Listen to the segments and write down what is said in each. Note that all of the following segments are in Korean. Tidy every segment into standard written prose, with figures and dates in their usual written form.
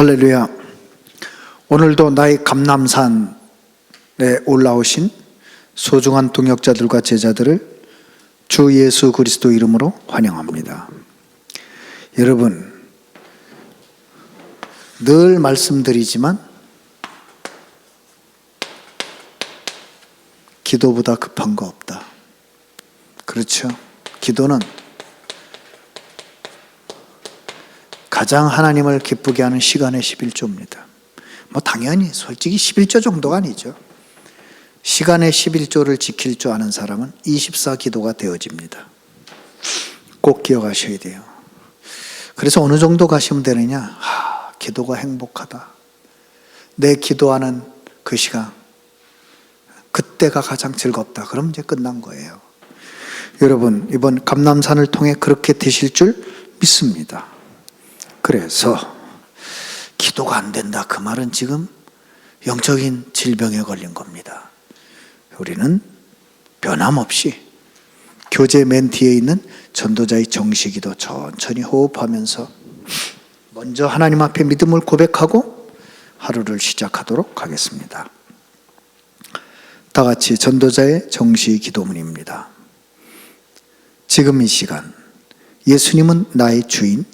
할렐루야. 오늘도 나의 감람산에 올라오신 소중한 동역자들과 제자들을 주 예수 그리스도 이름으로 환영합니다. 여러분, 늘 말씀드리지만 기도보다 급한 거 없다. 그렇죠? 기도는 가장 하나님을 기쁘게 하는 시간의 11조입니다. 당연히 솔직히 11조 정도가 아니죠. 시간의 11조를 지킬 줄 아는 사람은 24기도가 되어집니다. 꼭 기억하셔야 돼요. 그래서 어느 정도 가시면 되느냐? 기도가 행복하다. 내 기도하는 그 시간, 그때가 가장 즐겁다. 그럼 이제 끝난 거예요. 여러분, 이번 감람산을 통해 그렇게 되실 줄 믿습니다. 그래서 기도가 안 된다, 그 말은 지금 영적인 질병에 걸린 겁니다. 우리는 변함없이 교제 맨 뒤에 있는 전도자의 정시기도 천천히 호흡하면서 먼저 하나님 앞에 믿음을 고백하고 하루를 시작하도록 하겠습니다. 다 같이 전도자의 정시기도문입니다. 지금 이 시간 예수님은 나의 주인,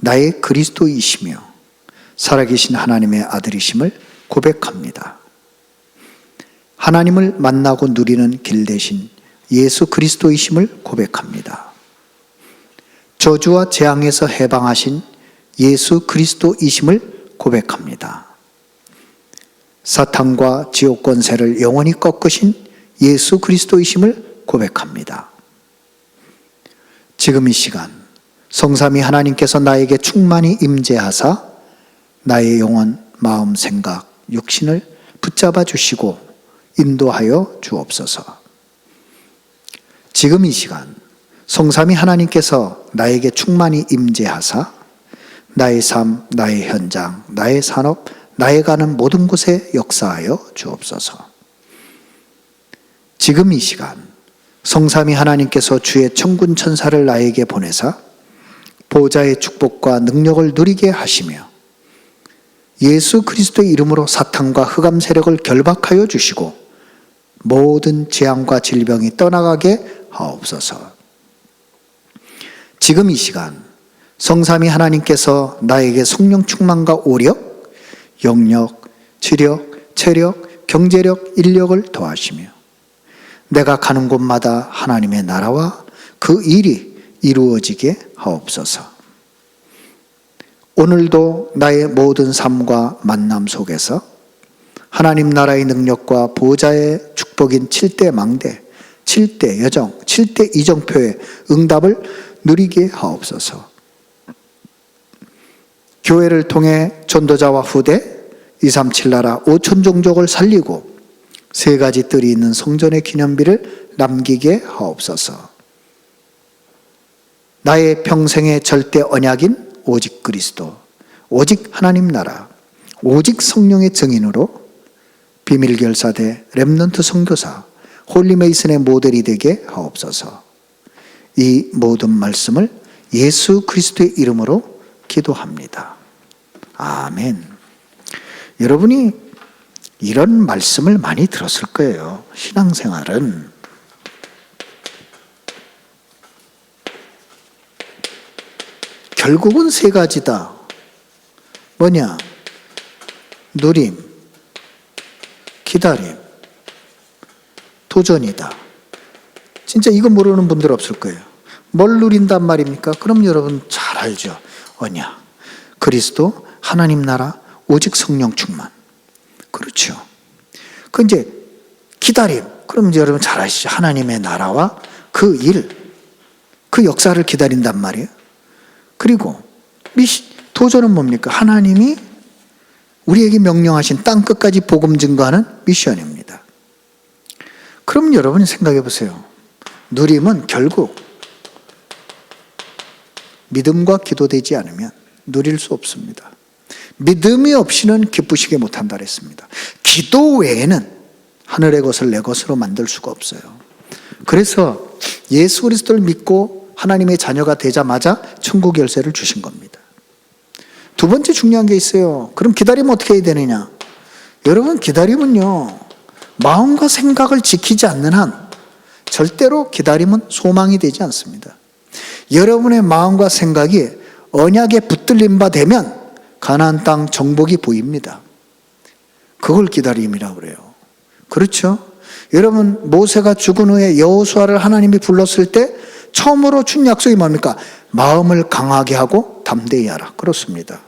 나의 그리스도이시며 살아계신 하나님의 아들이심을 고백합니다. 하나님을 만나고 누리는 길 대신 예수 그리스도이심을 고백합니다. 저주와 재앙에서 해방하신 예수 그리스도이심을 고백합니다. 사탄과 지옥 권세를 영원히 꺾으신 예수 그리스도이심을 고백합니다. 지금 이 시간 성삼위 하나님께서 나에게 충만히 임재하사 나의 영혼, 마음, 생각, 육신을 붙잡아 주시고 인도하여 주옵소서. 지금 이 시간 성삼위 하나님께서 나에게 충만히 임재하사 나의 삶, 나의 현장, 나의 산업, 나의 가는 모든 곳에 역사하여 주옵소서. 지금 이 시간 성삼위 하나님께서 주의 천군 천사를 나에게 보내사 보호자의 축복과 능력을 누리게 하시며 예수 그리스도의 이름으로 사탄과 흑암 세력을 결박하여 주시고 모든 재앙과 질병이 떠나가게 하옵소서. 지금 이 시간 성삼위 하나님께서 나에게 성령 충만과 오력, 영력, 지력, 체력, 경제력, 인력을 더하시며 내가 가는 곳마다 하나님의 나라와 그 일이 이루어지게 하옵소서. 오늘도 나의 모든 삶과 만남 속에서 하나님 나라의 능력과 보호자의 축복인 7대 망대, 7대 여정, 7대 이정표의 응답을 누리게 하옵소서. 교회를 통해 전도자와 후대, 237 나라 5천 종족을 살리고 3가지 뜰이 있는 성전의 기념비를 남기게 하옵소서. 나의 평생의 절대 언약인 오직 그리스도, 오직 하나님 나라, 오직 성령의 증인으로 비밀결사대, 렘넌트 선교사, 홀리메이슨의 모델이 되게 하옵소서. 이 모든 말씀을 예수 그리스도의 이름으로 기도합니다. 아멘. 여러분이 이런 말씀을 많이 들었을 거예요. 신앙생활은 결국은 3가지다. 뭐냐? 누림, 기다림, 도전이다. 진짜 이거 모르는 분들 없을 거예요. 뭘 누린단 말입니까? 그럼 여러분 잘 알죠. 언약, 그리스도, 하나님 나라, 오직 성령 충만. 그렇죠. 그 이제 기다림. 그럼 이제 여러분 잘 아시죠. 하나님의 나라와 그 일, 그 역사를 기다린단 말이에요. 그리고 도전은 뭡니까? 하나님이 우리에게 명령하신 땅 끝까지 복음 증거하는 미션입니다. 그럼 여러분이 생각해 보세요. 누림은 결국 믿음과 기도되지 않으면 누릴 수 없습니다. 믿음이 없이는 기쁘시게 못한다 그랬습니다. 기도 외에는 하늘의 것을 내 것으로 만들 수가 없어요. 그래서 예수 그리스도를 믿고 하나님의 자녀가 되자마자 천국 열쇠를 주신 겁니다. 두 번째 중요한 게 있어요. 그럼 기다리면 어떻게 해야 되느냐? 여러분, 기다림은요, 마음과 생각을 지키지 않는 한 절대로 기다림은 소망이 되지 않습니다. 여러분의 마음과 생각이 언약에 붙들린 바 되면 가나안 땅 정복이 보입니다. 그걸 기다림이라고 그래요. 그렇죠? 여러분, 모세가 죽은 후에 여호수아를 하나님이 불렀을 때 처음으로 준 약속이 뭡니까? 마음을 강하게 하고 담대히 하라. 그렇습니다.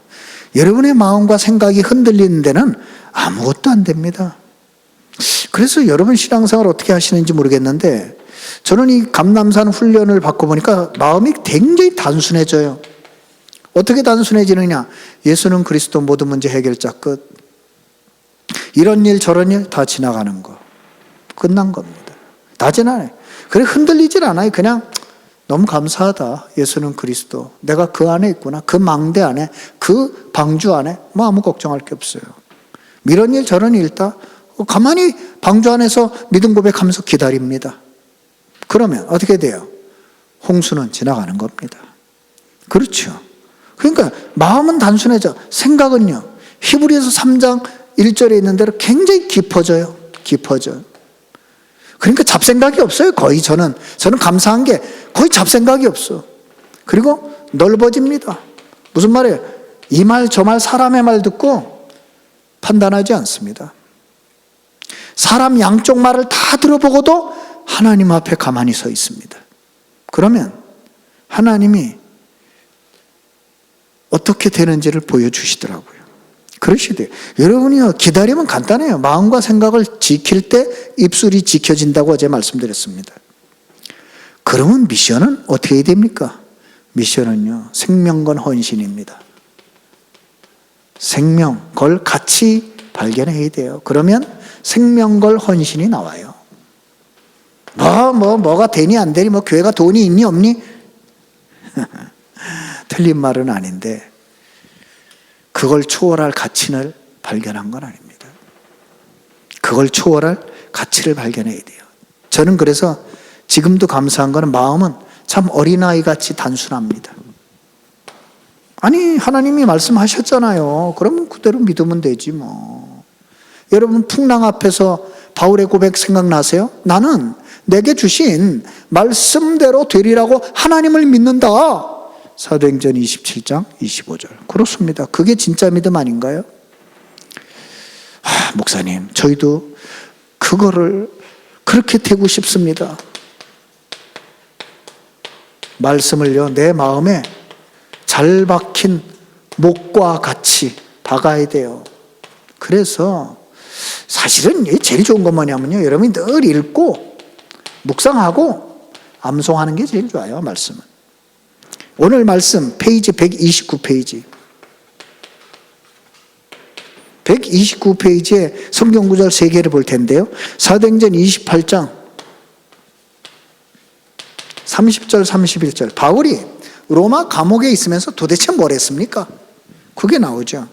여러분의 마음과 생각이 흔들리는 데는 아무것도 안 됩니다. 그래서 여러분 신앙생활 어떻게 하시는지 모르겠는데 저는 이 감람산 훈련을 받고 보니까 마음이 굉장히 단순해져요. 어떻게 단순해지느냐? 예수는 그리스도 모든 문제 해결자 끝. 이런 일 저런 일 다 지나가는 거. 끝난 겁니다. 다 지나네. 그래 흔들리질 않아요. 그냥 너무 감사하다. 예수는 그리스도. 내가 그 안에 있구나. 그 망대 안에, 그 방주 안에 뭐 아무 걱정할 게 없어요. 이런 일 저런 일 다 가만히 방주 안에서 믿음 고백하면서 기다립니다. 그러면 어떻게 돼요? 홍수는 지나가는 겁니다. 그렇죠. 그러니까 마음은 단순해져. 생각은요. 히브리서 3장 1절에 있는 대로 굉장히 깊어져요. 깊어져요. 그러니까 잡생각이 없어요. 거의 저는 감사한 게 거의 잡생각이 없어. 그리고 넓어집니다. 무슨 말이에요? 이 말 저 말 사람의 말 듣고 판단하지 않습니다. 사람 양쪽 말을 다 들어보고도 하나님 앞에 가만히 서 있습니다. 그러면 하나님이 어떻게 되는지를 보여주시더라고요. 그러시대요. 여러분이요, 기다리면 간단해요. 마음과 생각을 지킬 때 입술이 지켜진다고 어제 말씀드렸습니다. 그러면 미션은 어떻게 해야 됩니까? 미션은요, 생명건 헌신입니다. 생명, 걸 같이 발견해야 돼요. 그러면 생명걸 헌신이 나와요. 뭐가 되니 안 되니, 교회가 돈이 있니 없니? 틀린 말은 아닌데 그걸 초월할 가치를 발견한 건 아닙니다. 그걸 초월할 가치를 발견해야 돼요. 저는 그래서 지금도 감사한 거는 마음은 참 어린아이같이 단순합니다. 아니, 하나님이 말씀하셨잖아요. 그러면 그대로 믿으면 되지 뭐. 여러분, 풍랑 앞에서 바울의 고백 생각나세요? 나는 내게 주신 말씀대로 되리라고 하나님을 믿는다. 사도행전 27장 25절. 그렇습니다. 그게 진짜 믿음 아닌가요? 목사님, 저희도 그거를 그렇게 되고 싶습니다. 말씀을요, 내 마음에 잘 박힌 목과 같이 박아야 돼요. 그래서 사실은 제일 좋은 건 뭐냐면요, 여러분이 늘 읽고 묵상하고 암송하는 게 제일 좋아요. 말씀은. 오늘 말씀 페이지 129페이지 129페이지에 성경 구절 3개를 볼 텐데요. 사도행전 28장 30절 31절. 바울이 로마 감옥에 있으면서 도대체 뭘 했습니까? 그게 나오죠.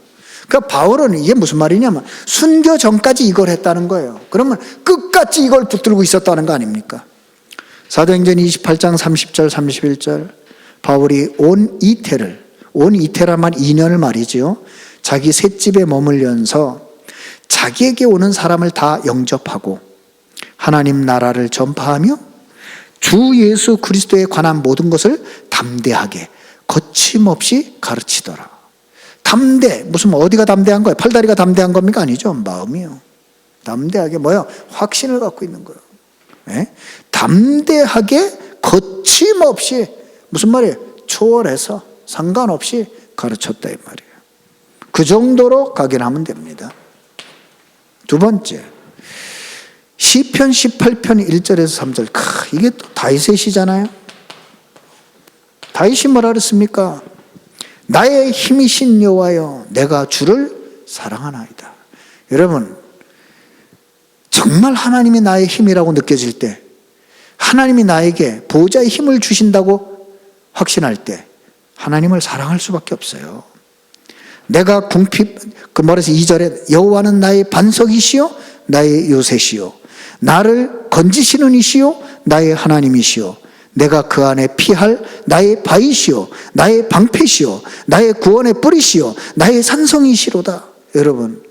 그러니까 바울은 이게 무슨 말이냐면 순교 전까지 이걸 했다는 거예요. 그러면 끝까지 이걸 붙들고 있었다는 거 아닙니까? 사도행전 28장 30절 31절. 바울이 온 이태란 말 2년을 말이죠. 자기 셋집에 머물면서 자기에게 오는 사람을 다 영접하고 하나님 나라를 전파하며 주 예수 그리스도에 관한 모든 것을 담대하게 거침없이 가르치더라. 무슨 어디가 담대한 거예요? 팔다리가 담대한 겁니까? 아니죠. 마음이요. 담대하게 뭐요? 확신을 갖고 있는 거예요. 네? 담대하게 거침없이 무슨 말이에요? 초월해서 상관없이 가르쳤다 이 말이에요. 그 정도로 각인하면 됩니다. 두 번째, 시편 18편 1절에서 3절. 이게 또 다윗의 시잖아요. 다윗이 뭐라 그랬습니까? 나의 힘이신 여호와여, 내가 주를 사랑하나이다. 여러분, 정말 하나님이 나의 힘이라고 느껴질 때, 하나님이 나에게 보호자의 힘을 주신다고 확신할 때 하나님을 사랑할 수밖에 없어요. 내가 말해서 2절에 여호와는 나의 반석이시요 나의 요새시요 나를 건지시는 이시요 나의 하나님이시요 내가 그 안에 피할 나의 바위시요 나의 방패시요 나의 구원의 뿌리시요 나의 산성이시로다. 여러분,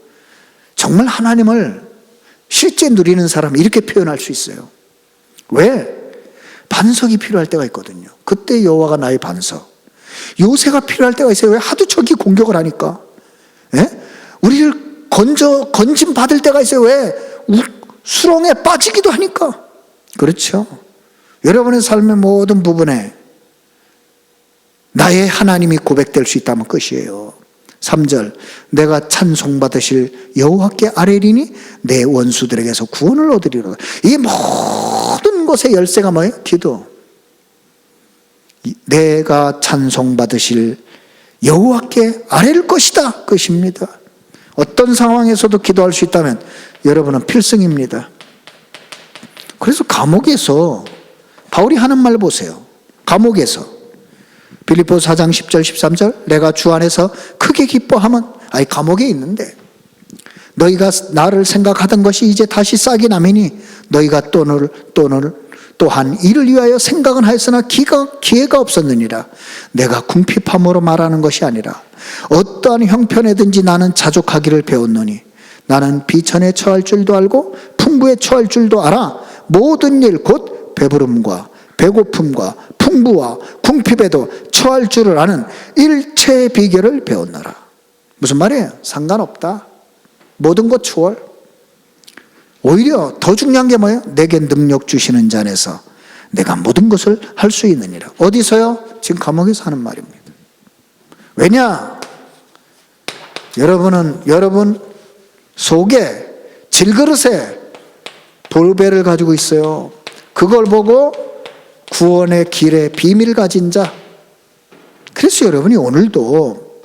정말 하나님을 실제 누리는 사람이 이렇게 표현할 수 있어요. 왜? 반석이 필요할 때가 있거든요. 그때 여호와가 나의 반석. 요새가 필요할 때가 있어요. 왜? 하도 적이 공격을 하니까. 예? 우리를 건짐 받을 때가 있어요. 왜? 수렁에 빠지기도 하니까. 그렇죠. 여러분의 삶의 모든 부분에 나의 하나님이 고백될 수 있다면 끝이에요. 3절, 내가 찬송받으실 여호와께 아뢰리니 내 원수들에게서 구원을 얻으리로다. 이 모든 것의 열쇠가 뭐예요? 기도. 내가 찬송받으실 여호와께 아뢰릴 것이다. 끝입니다. 어떤 상황에서도 기도할 수 있다면 여러분은 필승입니다. 그래서 감옥에서 바울이 하는 말 보세요. 감옥에서 빌립보서 4장 10절 13절, 내가 주 안에서 크게 기뻐하면, 감옥에 있는데 너희가 나를 생각하던 것이 이제 다시 싹이 나매니 너희가 또한 이를 위하여 생각은 하였으나 기회가 없었느니라. 내가 궁핍함으로 말하는 것이 아니라 어떠한 형편에든지 나는 자족하기를 배웠노니 나는 비천에 처할 줄도 알고 풍부에 처할 줄도 알아. 모든 일 곧 배부름과 배고픔과 풍부와 궁핍에도 처할 줄을 아는 일체의 비결을 배웠노라. 무슨 말이에요? 상관없다. 모든 것 초월. 오히려 더 중요한 게 뭐예요? 내게 능력 주시는 자 안에서 내가 모든 것을 할 수 있느니라. 어디서요? 지금 감옥에서 하는 말입니다. 왜냐? 여러분 속에 질그릇에 볼배를 가지고 있어요. 그걸 보고 구원의 길에 비밀 가진 자. 그래서 여러분이 오늘도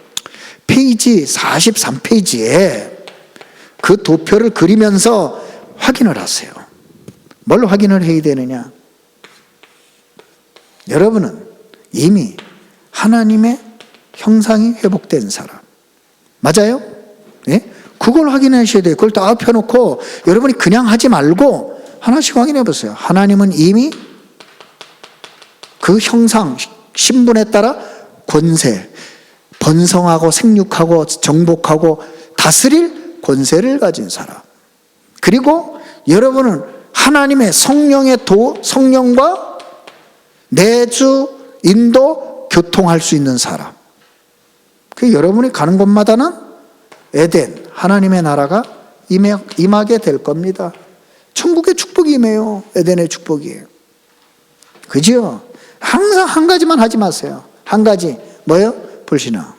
페이지 43페이지에 그 도표를 그리면서 확인을 하세요. 뭘 확인을 해야 되느냐? 여러분은 이미 하나님의 형상이 회복된 사람. 맞아요? 네? 그걸 확인하셔야 돼요. 그걸 다 펴놓고 여러분이 그냥 하지 말고 하나씩 확인해 보세요. 하나님은 이미 그 형상, 신분에 따라 권세, 번성하고 생육하고 정복하고 다스릴 권세를 가진 사람. 그리고 여러분은 하나님의 성령과 내주, 인도, 교통할 수 있는 사람. 그 여러분이 가는 곳마다는 에덴, 하나님의 나라가 임하게 될 겁니다. 천국의 축복이 임해요. 에덴의 축복이에요. 그죠? 항상 한 가지만 하지 마세요. 한 가지. 뭐예요? 불신앙.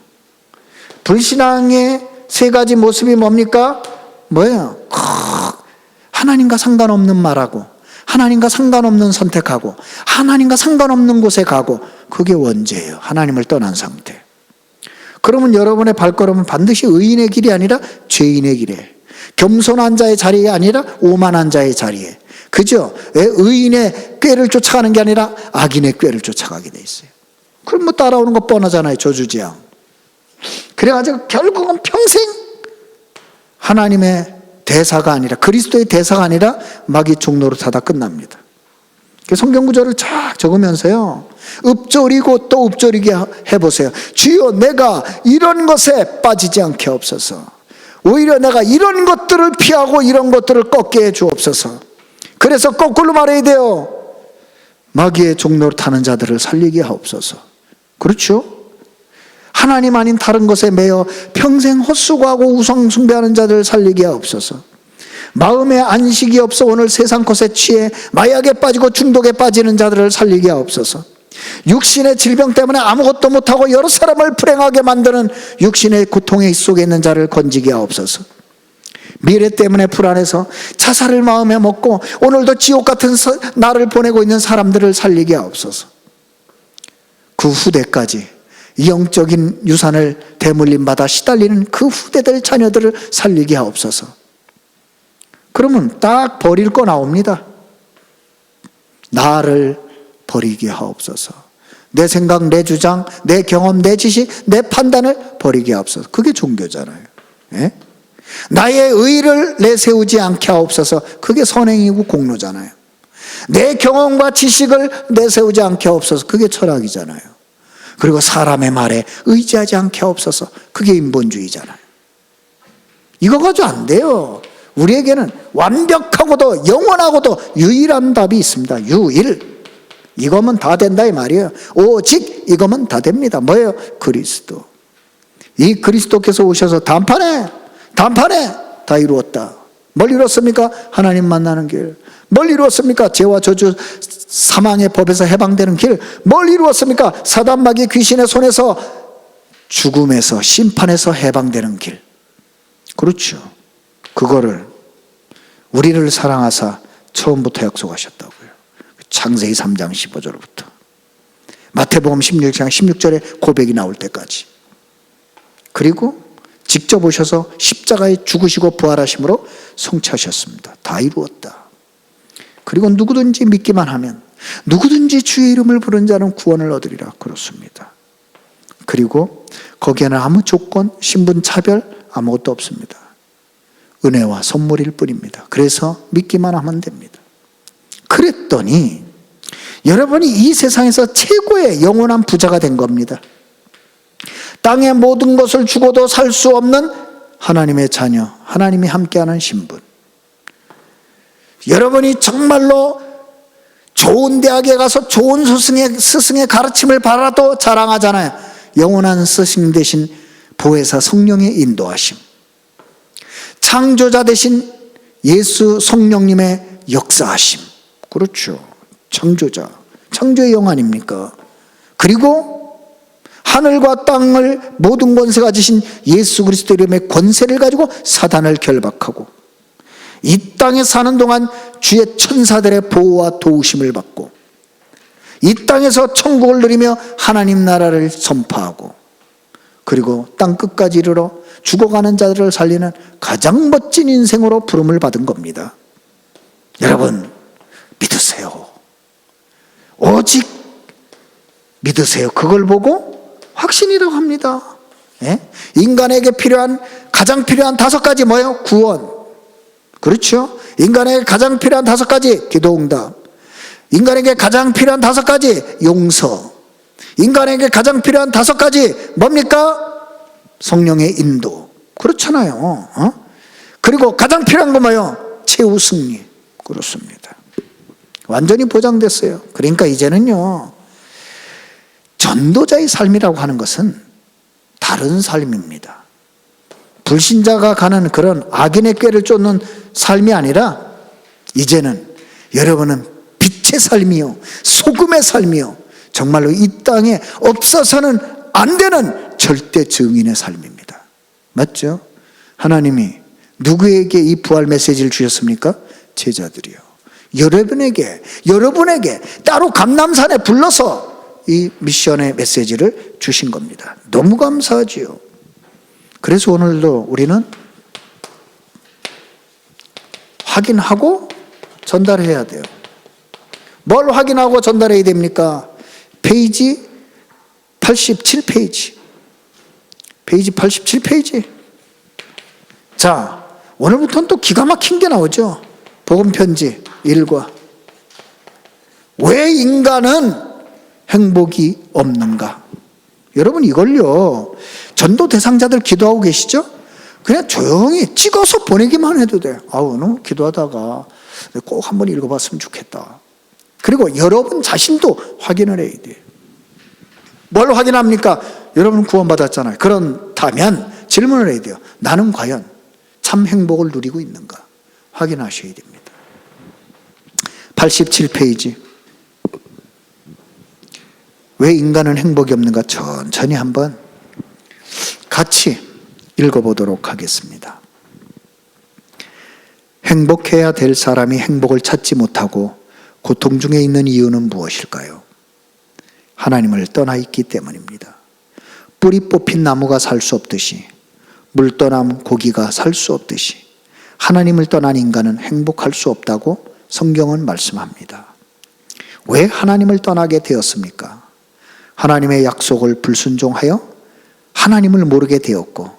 불신앙의 세 가지 모습이 뭡니까? 뭐예요? 하나님과 상관없는 말하고, 하나님과 상관없는 선택하고, 하나님과 상관없는 곳에 가고, 그게 원죄예요. 하나님을 떠난 상태. 그러면 여러분의 발걸음은 반드시 의인의 길이 아니라 죄인의 길에, 겸손한 자의 자리에 아니라 오만한 자의 자리에. 그죠? 의인의 꾀를 쫓아가는 게 아니라 악인의 꾀를 쫓아가게 돼 있어요. 그럼 뭐 따라오는 거 뻔하잖아요. 저주지향. 그래가지고 결국은 평생 하나님의 대사가 아니라, 그리스도의 대사가 아니라 마귀 종로로 타다 끝납니다. 성경 구절을 쫙 적으면서요, 읊조리고 또 읊조리게 해보세요. 주여, 내가 이런 것에 빠지지 않게 없어서, 오히려 내가 이런 것들을 피하고 이런 것들을 꺾게 해 주옵소서. 그래서 거꾸로 말해야 돼요. 마귀의 종로로 타는 자들을 살리게 하옵소서. 그렇죠? 하나님 아닌 다른 것에 매여 평생 헛수고하고 우상 숭배하는 자들을 살리게 하옵소서. 마음에 안식이 없어 오늘 세상 것에 취해 마약에 빠지고 중독에 빠지는 자들을 살리게 하옵소서. 육신의 질병 때문에 아무것도 못하고 여러 사람을 불행하게 만드는 육신의 고통의 속에 있는 자를 건지게 하옵소서. 미래 때문에 불안해서 자살을 마음에 먹고 오늘도 지옥 같은 날을 보내고 있는 사람들을 살리게 하옵소서. 그 후대까지 영적인 유산을 대물림 받아 시달리는 그 후대들 자녀들을 살리게 하옵소서. 그러면 딱 버릴 거 나옵니다. 나를 버리게 하옵소서. 내 생각, 내 주장, 내 경험, 내 지식, 내 판단을 버리게 하옵소서. 그게 종교잖아요. 예? 나의 의를 내세우지 않게 하옵소서. 그게 선행이고 공로잖아요. 내 경험과 지식을 내세우지 않게 하옵소서. 그게 철학이잖아요. 그리고 사람의 말에 의지하지 않게 하옵소서. 그게 인본주의잖아요. 이거 가지고 안 돼요. 우리에게는 완벽하고도 영원하고도 유일한 답이 있습니다. 유일. 이거면 다 된다 이 말이에요. 오직 이거면 다 됩니다. 뭐예요? 그리스도. 이 그리스도께서 오셔서 단판에 다 이루었다. 뭘 이뤘습니까? 하나님 만나는 길. 뭘 이루었습니까? 죄와 저주 사망의 법에서 해방되는 길. 뭘 이루었습니까? 사단 마귀 귀신의 손에서 죽음에서 심판에서 해방되는 길. 그렇죠. 그거를 우리를 사랑하사 처음부터 약속하셨다고요. 창세기 3장 15절부터 마태복음 16장 16절에 고백이 나올 때까지. 그리고 직접 오셔서 십자가에 죽으시고 부활하심으로 성취하셨습니다. 다 이루었다. 그리고 누구든지 믿기만 하면 누구든지 주의 이름을 부른 자는 구원을 얻으리라. 그렇습니다. 그리고 거기에는 아무 조건, 신분 차별 아무것도 없습니다. 은혜와 선물일 뿐입니다. 그래서 믿기만 하면 됩니다. 그랬더니 여러분이 이 세상에서 최고의 영원한 부자가 된 겁니다. 땅의 모든 것을 주고도 살 수 없는 하나님의 자녀, 하나님이 함께하는 신분. 여러분이 정말로 좋은 대학에 가서 좋은 스승의 가르침을 받아도 자랑하잖아요. 영원한 스승 대신 보혜사 성령의 인도하심. 창조자 대신 예수 성령님의 역사하심. 그렇죠. 창조자. 창조의 영 아닙니까? 그리고 하늘과 땅을 모든 권세 가지신 예수 그리스도 이름의 권세를 가지고 사단을 결박하고 이 땅에 사는 동안 주의 천사들의 보호와 도우심을 받고 이 땅에서 천국을 누리며 하나님 나라를 선포하고 그리고 땅 끝까지 이르러 죽어가는 자들을 살리는 가장 멋진 인생으로 부름을 받은 겁니다. 여러분 믿으세요. 오직 믿으세요. 그걸 보고 확신이라고 합니다. 예? 인간에게 가장 필요한 5가지 뭐예요? 구원. 그렇죠? 인간에게 가장 필요한 5가지 기도응답. 인간에게 가장 필요한 5가지 용서. 인간에게 가장 필요한 5가지 뭡니까? 성령의 인도. 그렇잖아요. 그리고 가장 필요한 거 뭐예요? 최후 승리. 그렇습니다. 완전히 보장됐어요. 그러니까 이제는요, 전도자의 삶이라고 하는 것은 다른 삶입니다. 불신자가 가는 그런 악인의 꾀를 쫓는 삶이 아니라 이제는 여러분은 빛의 삶이요, 소금의 삶이요, 정말로 이 땅에 없어서는 안 되는 절대 증인의 삶입니다. 맞죠? 하나님이 누구에게 이 부활 메시지를 주셨습니까? 제자들이요. 여러분에게 따로 감람산에 불러서 이 미션의 메시지를 주신 겁니다. 너무 감사하지요. 그래서 오늘도 우리는 확인하고 전달해야 돼요. 뭘 확인하고 전달해야 됩니까? 페이지 87페이지. 페이지 87페이지. 자, 오늘부터는 또 기가 막힌 게 나오죠. 복음편지 1과. 왜 인간은 행복이 없는가? 여러분 이걸요, 전도 대상자들 기도하고 계시죠? 그냥 조용히 찍어서 보내기만 해도 돼요. 너무 기도하다가 꼭 한번 읽어봤으면 좋겠다. 그리고 여러분 자신도 확인을 해야 돼요. 뭘 확인합니까? 여러분 구원받았잖아요. 그렇다면 질문을 해야 돼요. 나는 과연 참 행복을 누리고 있는가? 확인하셔야 됩니다. 87페이지. 왜 인간은 행복이 없는가? 천천히 한번 같이 읽어보도록 하겠습니다. 행복해야 될 사람이 행복을 찾지 못하고 고통 중에 있는 이유는 무엇일까요? 하나님을 떠나 있기 때문입니다. 뿌리 뽑힌 나무가 살 수 없듯이, 물 떠난 고기가 살 수 없듯이 하나님을 떠난 인간은 행복할 수 없다고 성경은 말씀합니다. 왜 하나님을 떠나게 되었습니까? 하나님의 약속을 불순종하여 하나님을 모르게 되었고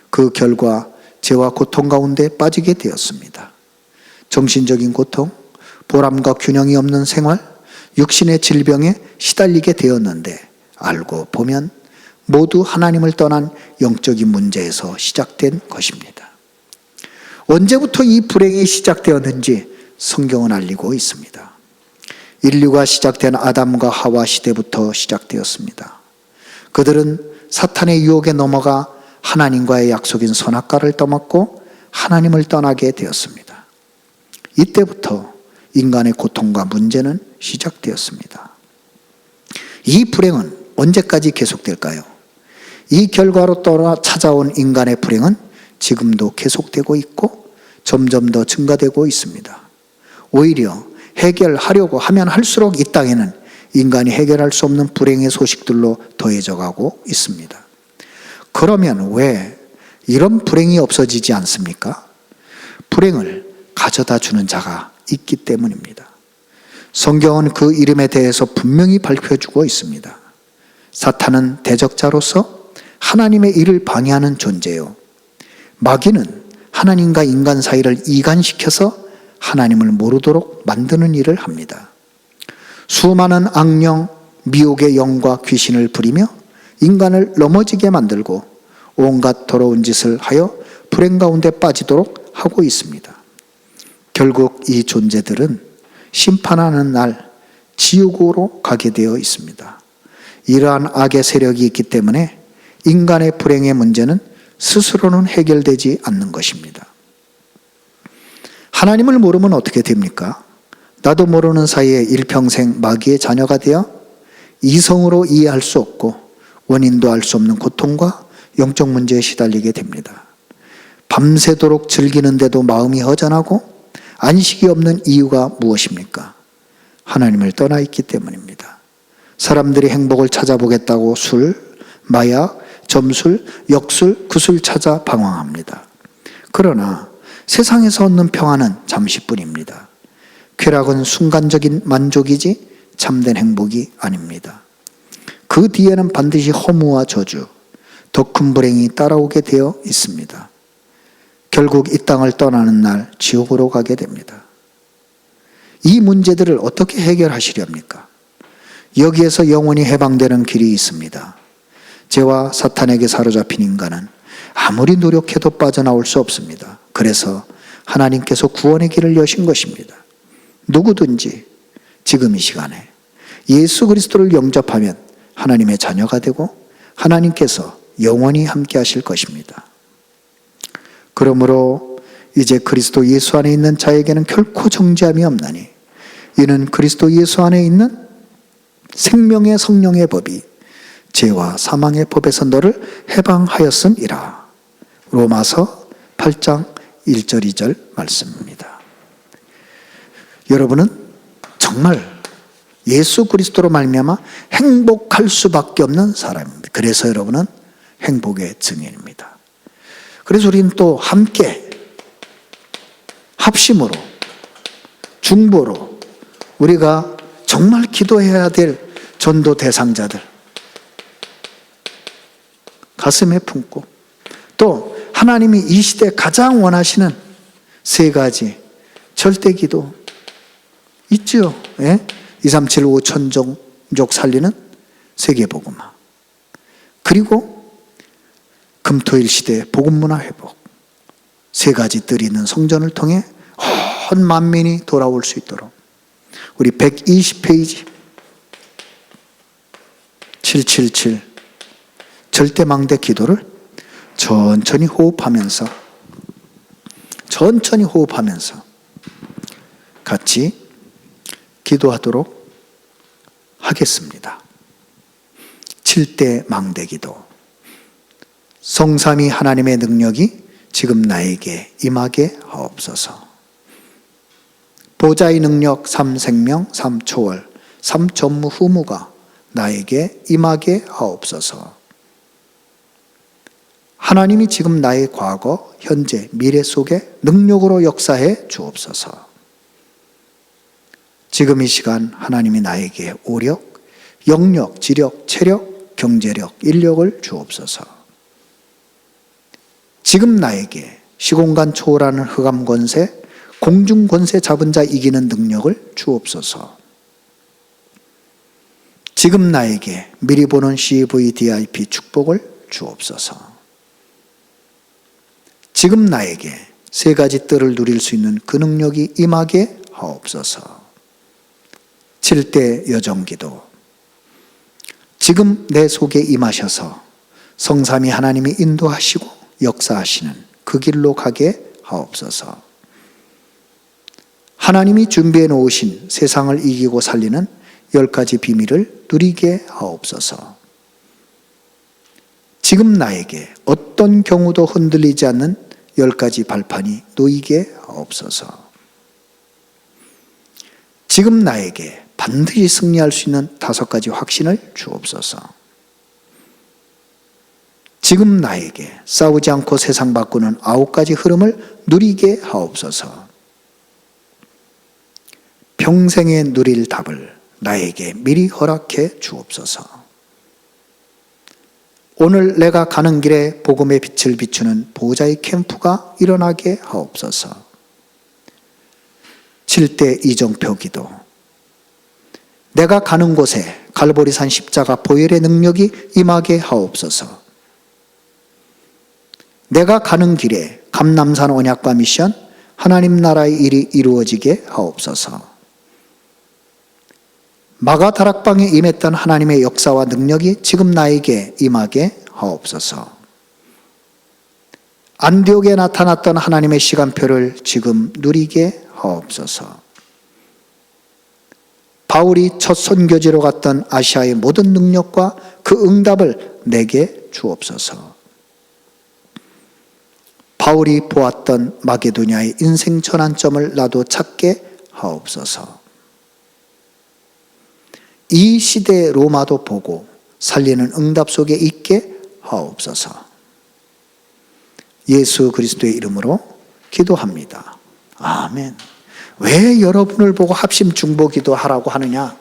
그 결과 죄와 고통 가운데 빠지게 되었습니다. 정신적인 고통, 보람과 균형이 없는 생활, 육신의 질병에 시달리게 되었는데 알고 보면 모두 하나님을 떠난 영적인 문제에서 시작된 것입니다. 언제부터 이 불행이 시작되었는지 성경은 알리고 있습니다. 인류가 시작된 아담과 하와 시대부터 시작되었습니다. 그들은 사탄의 유혹에 넘어가 하나님과의 약속인 선악과를 떠먹고 하나님을 떠나게 되었습니다. 이때부터 인간의 고통과 문제는 시작되었습니다. 이 불행은 언제까지 계속될까요? 이 결과로 찾아온 인간의 불행은 지금도 계속되고 있고 점점 더 증가되고 있습니다. 오히려 해결하려고 하면 할수록 이 땅에는 인간이 해결할 수 없는 불행의 소식들로 더해져 가고 있습니다. 그러면 왜 이런 불행이 없어지지 않습니까? 불행을 가져다 주는 자가 있기 때문입니다. 성경은 그 이름에 대해서 분명히 밝혀주고 있습니다. 사탄은 대적자로서 하나님의 일을 방해하는 존재요. 마귀는 하나님과 인간 사이를 이간시켜서 하나님을 모르도록 만드는 일을 합니다. 수많은 악령, 미혹의 영과 귀신을 부리며 인간을 넘어지게 만들고 온갖 더러운 짓을 하여 불행 가운데 빠지도록 하고 있습니다. 결국 이 존재들은 심판하는 날 지옥으로 가게 되어 있습니다. 이러한 악의 세력이 있기 때문에 인간의 불행의 문제는 스스로는 해결되지 않는 것입니다. 하나님을 모르면 어떻게 됩니까? 나도 모르는 사이에 일평생 마귀의 자녀가 되어 이성으로 이해할 수 없고 원인도 알 수 없는 고통과 영적 문제에 시달리게 됩니다. 밤새도록 즐기는데도 마음이 허전하고 안식이 없는 이유가 무엇입니까? 하나님을 떠나 있기 때문입니다. 사람들이 행복을 찾아보겠다고 술, 마약, 점술, 역술, 구술 찾아 방황합니다. 그러나 세상에서 얻는 평안은 잠시뿐입니다. 쾌락은 순간적인 만족이지 참된 행복이 아닙니다. 그 뒤에는 반드시 허무와 저주, 더 큰 불행이 따라오게 되어 있습니다. 결국 이 땅을 떠나는 날 지옥으로 가게 됩니다. 이 문제들을 어떻게 해결하시렵니까? 여기에서 영원히 해방되는 길이 있습니다. 죄와 사탄에게 사로잡힌 인간은 아무리 노력해도 빠져나올 수 없습니다. 그래서 하나님께서 구원의 길을 여신 것입니다. 누구든지 지금 이 시간에 예수 그리스도를 영접하면 하나님의 자녀가 되고 하나님께서 영원히 함께 하실 것입니다. 그러므로 이제 그리스도 예수 안에 있는 자에게는 결코 정죄함이 없나니 이는 그리스도 예수 안에 있는 생명의 성령의 법이 죄와 사망의 법에서 너를 해방하였음이라. 로마서 8장 1절 2절 말씀입니다. 여러분은 정말 예수 그리스도로 말미암아 행복할 수밖에 없는 사람입니다. 그래서 여러분은 행복의 증인입니다. 그래서 우리는 또 함께 합심으로 중보로 우리가 정말 기도해야 될 전도 대상자들 가슴에 품고 또 하나님이 이 시대에 가장 원하시는 세 가지 절대 기도 있죠. 2375 천종족 살리는 세계복음화, 그리고 금토일 시대 복음문화 회복, 세 가지 뜰이 있는 성전을 통해 온 만민이 돌아올 수 있도록 우리 120페이지 777 절대망대 기도를 천천히 호흡하면서 같이 기도하도록 하겠습니다. 7대 망대 기도. 성삼위 하나님의 능력이 지금 나에게 임하게 하옵소서. 보좌의 능력 3생명 3초월 3전무후무가 나에게 임하게 하옵소서. 하나님이 지금 나의 과거, 현재, 미래 속에 능력으로 역사해 주옵소서. 지금 이 시간 하나님이 나에게 오력, 영력, 지력, 체력, 경제력, 인력을 주옵소서. 지금 나에게 시공간 초월하는 흑암 권세, 공중 권세 잡은 자 이기는 능력을 주옵소서. 지금 나에게 미리 보는 CVDIP 축복을 주옵소서. 지금 나에게 세 가지 뜰을 누릴 수 있는 그 능력이 임하게 하옵소서. 7대 여정기도. 지금 내 속에 임하셔서 성삼위 하나님이 인도하시고 역사하시는 그 길로 가게 하옵소서. 하나님이 준비해 놓으신 세상을 이기고 살리는 10가지 비밀을 누리게 하옵소서. 지금 나에게 어떤 경우도 흔들리지 않는 10가지 발판이 놓이게 하옵소서. 지금 나에게 반드시 승리할 수 있는 5가지 확신을 주옵소서. 지금 나에게 싸우지 않고 세상 바꾸는 9가지 흐름을 누리게 하옵소서. 평생에 누릴 답을 나에게 미리 허락해 주옵소서. 오늘 내가 가는 길에 복음의 빛을 비추는 보호자의 캠프가 일어나게 하옵소서. 7대 이정표 기도. 내가 가는 곳에 갈보리산 십자가 보혈의 능력이 임하게 하옵소서. 내가 가는 길에 감남산 언약과 미션 하나님 나라의 일이 이루어지게 하옵소서. 마가 다락방에 임했던 하나님의 역사와 능력이 지금 나에게 임하게 하옵소서. 안디옥에 나타났던 하나님의 시간표를 지금 누리게 하옵소서. 바울이 첫 선교지로 갔던 아시아의 모든 능력과 그 응답을 내게 주옵소서. 바울이 보았던 마게도냐의 인생 전환점을 나도 찾게 하옵소서. 이 시대의 로마도 보고 살리는 응답 속에 있게 하옵소서. 예수 그리스도의 이름으로 기도합니다. 아멘. 왜 여러분을 보고 합심 중보 기도하라고 하느냐?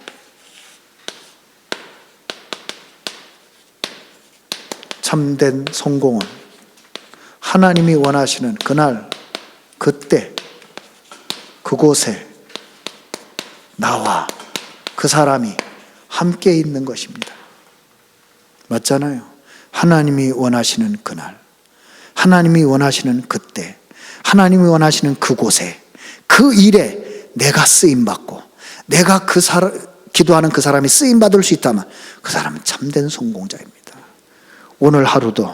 참된 성공은 하나님이 원하시는 그날, 그때, 그곳에 나와 그 사람이 함께 있는 것입니다. 맞잖아요. 하나님이 원하시는 그날, 하나님이 원하시는 그때, 하나님이 원하시는 그곳에, 그 일에 내가 쓰임받고 내가 기도하는 그 사람이 쓰임받을 수 있다면 그 사람은 참된 성공자입니다. 오늘 하루도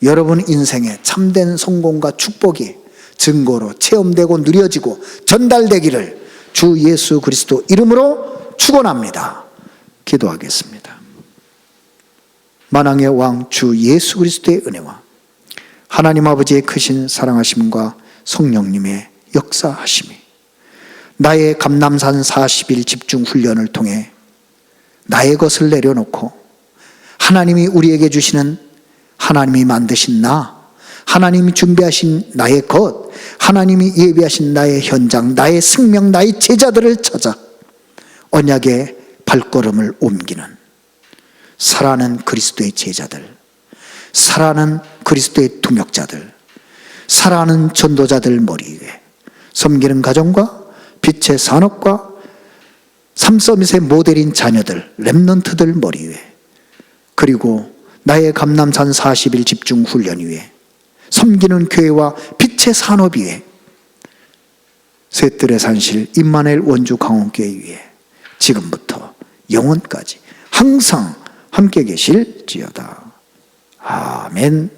여러분 인생에 참된 성공과 축복이 증거로 체험되고 누려지고 전달되기를 주 예수 그리스도 이름으로 축원합니다. 기도하겠습니다. 만왕의 왕 주 예수 그리스도의 은혜와 하나님 아버지의 크신 사랑하심과 성령님의 역사하심이 나의 감남산 40일 집중 훈련을 통해 나의 것을 내려놓고 하나님이 우리에게 주시는, 하나님이 만드신 나, 하나님이 준비하신 나의 것, 하나님이 예비하신 나의 현장, 나의 생명, 나의 제자들을 찾아 언약의 발걸음을 옮기는 살아가는 그리스도의 제자들, 살아가는 그리스도의 동역자들, 살아가는 전도자들 머리 위에 섬기는 가정과 빛의 산업과 삼서밋의 모델인 자녀들, 렘넌트들 머리 위에, 그리고 나의 감남산 40일 집중 훈련 위에 섬기는 교회와 빛의 산업 위에 셋들의 산실 임마누엘 원주 강원교회 위에 지금부터 영원까지 항상 함께 계실지어다. 아멘.